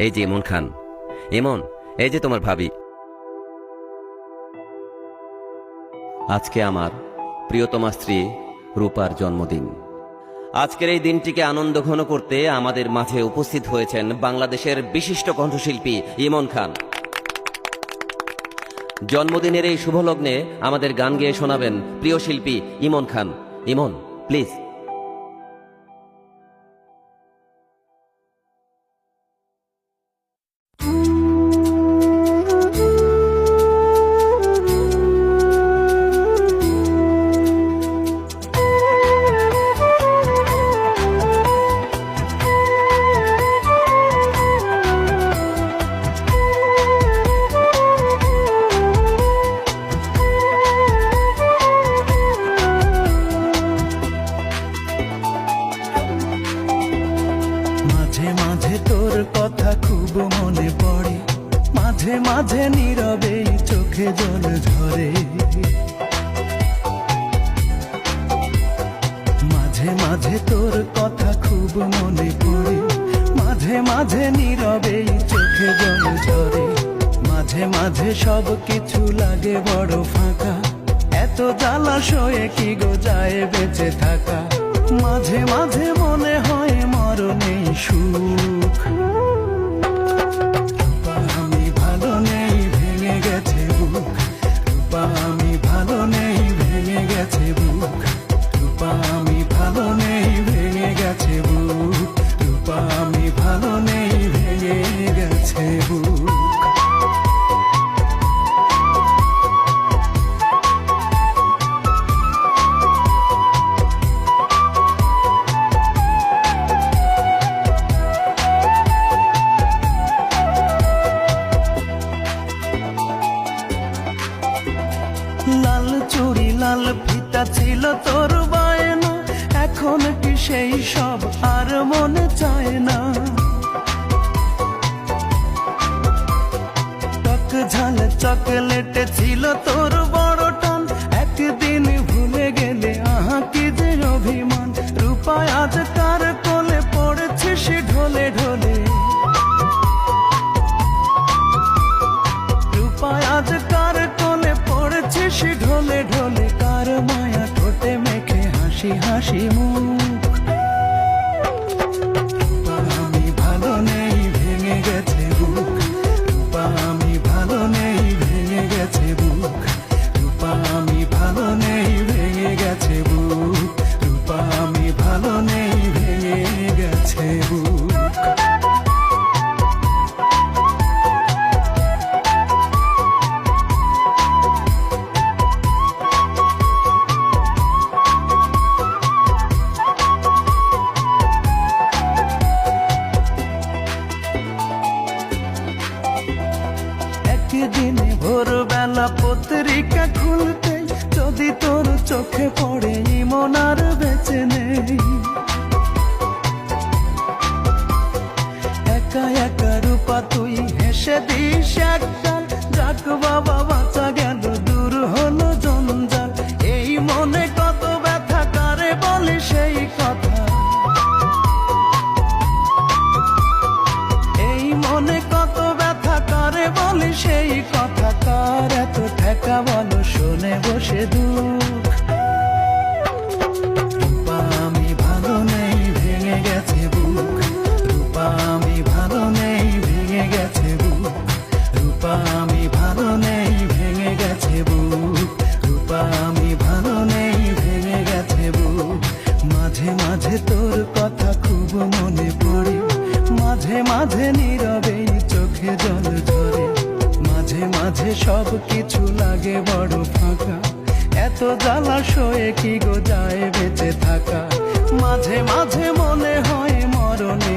এই যে ইমন খান। ইমন, এই যে তোমার ভাবি। আজকে আমার প্রিয়তমা স্ত্রী রূপার জন্মদিন। আজকের এই দিনটিকে আনন্দ ঘন করতে আমাদের মাঝে উপস্থিত হয়েছেন বাংলাদেশের বিশিষ্ট কণ্ঠশিল্পী ইমন খান। জন্মদিনের এই শুভলগ্নে আমাদের গান গেয়ে শোনাবেন প্রিয় শিল্পী ইমন খান। ইমন, প্লিজ। মাঝে মাঝে তোর কথা খুব মনে পড়ে, মাঝে মাঝে নীরবে চোখে জল ঝরে। মাঝে মাঝে তোর কথা খুব মনে পড়ে, মাঝে মাঝে নীরবে চোখে জল ঝরে। মাঝে মাঝে সব কিছু লাগে বড় ফাঁকা, এত জলাশয়ে কি গো যায় বেঁচে থাকা। মাঝে মাঝে মনে হয় মরণে সুখ, রূপা আমি ভালো নেই ভেঙে গেছে বুক। রূপা আমি ভালো নেই ভেঙে গেছে বুক। রূপা আমি ভালো নেই ভেঙে গেছে বুক। রূপা আমি ভালো নেই ভেঙে গেছে বুক। লাল চুড়ি লাল ফিতা ছিল তোর বায়না, এখন কি সেই সব আর মনে চায় না। টক ঝাল চকলেটে ছিল তোর বড় টান, একদিন ভুলে গেলে আহা কি যে অভিমান। রূপা আজ কার কোলে পড়েছিস ঢলে ঢলে। রূপা আজ কার কোলে পড়েছিস ঢলে ঢলে। কার মায়া ঠোঁটে মেখে হাসি হাসি মুখ। রূপা আমি ভালো নেই ভেঙে গেছে বুক। রূপা আমি ভালো নেই ভেঙে গেছে বুক। রূপা আমি ভালো নেই ভেঙে গেছে বুক। রূপা আমি ভালো নেই ভেঙে গেছে বুক। একদিন ভোরবেলা পত্রিকা খুলতে যদি তোর চোখে পড়ে ইমন আর বেঁচে নেই। একা একা রূপা তুই হেসে দিস একটাল, যাক বাবা বাঁচা গেল দূর হলো জঞ্জাল। এই মনে কত ব্যথা কারে বলে সেই কথা। এই মনে কত ব্যথা কারে বলে সেই কথা। কার এত ঠেকা বলো শোনে বসে দুঃখ। রূপা আমি ভালো নেই ভেঙে গেছে বুক। রূপা আমি ভালো নেই ভেঙে গেছে বুক। রূপা আমি ভালো নেই ভেঙে গেছে বুক। রূপা আমি ভালো নেই ভেঙে গেছে বুক। মাঝে মাঝে তোর কথা খুব মনে পড়ে, মাঝে মাঝে নীরবে চোখে জল ঝরে। মাঝে মাঝে সব কিছু লাগে বড় ফাঁকা, এত জলাশয়ে কি গো যায় বেঁচে থাকা। মাঝে মাঝে মনে হয় মরণে